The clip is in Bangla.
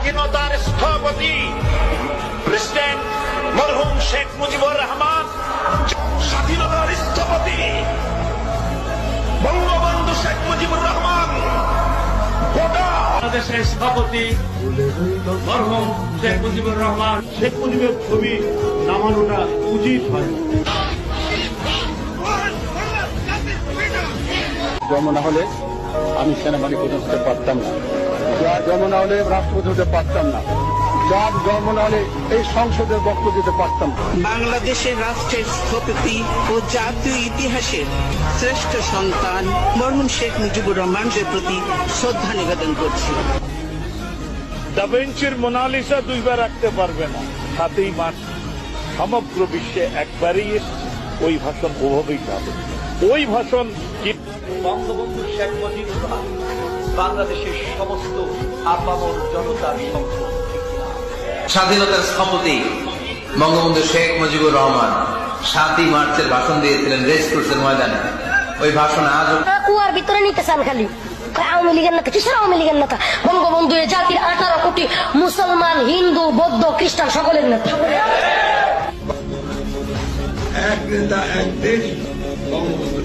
স্বাধীনতার স্থপতি প্রেসিডেন্ট মরহুম শেখ মুজিবুর রহমান, স্বাধীনতার স্থপতি বঙ্গবন্ধু শেখ মুজিবুর রহমান, বাংলাদেশের স্থপতি মরহুম শেখ মুজিবুর রহমান। শেখ মুজিবের ছবি নামানোটা উচিত হয়। জন্ম না হলে আমি সেনাবাহিনী প্রধান হতে পারতাম না, যার জন্ম না হলে রাষ্ট্রপতি হতে পারতাম না, যার জন্ম না হলে এই সংসদের বক্তব্য দিতে পারতাম না। বাংলাদেশের রাষ্ট্রের স্থপতি ও জাতীয় ইতিহাসের শ্রেষ্ঠ সন্তান মরহুম শেখ মুজিবুর রহমানের প্রতি শ্রদ্ধা নিবেদন করছি। দা ভিঞ্চির মোনালিসা দুইবার রাখতে পারবে না, 7ই মার্চ সমগ্র বিশ্বে একবারই এসছে। ওই ভাষণ ওভাবেই যাবে। ওই ভাষণ বঙ্গবন্ধু শেখ মুজিবুর রহমান বাংলাদেশের সমস্ত আপামর জনতার সম্পদ। স্বাধীনতার স্থপতি বঙ্গবন্ধু শেখ মুজিবুর রহমান 7ই মার্চের ভাষণ দিয়েছিলেন রেসকোর্সের ময়দানে। ওই ভাষণ আজও কুয়ার ভিতরে নিতে চান খালি আওয়ামী লীগের নেতা। কিসের আওয়ামী লীগের নেতা? বঙ্গবন্ধু এ জাতির 18 কোটি মুসলমান, হিন্দু, বৌদ্ধ, খ্রিস্টান সকলের নেতা। এক নেতা এক দেশ, বঙ্গবন্ধু।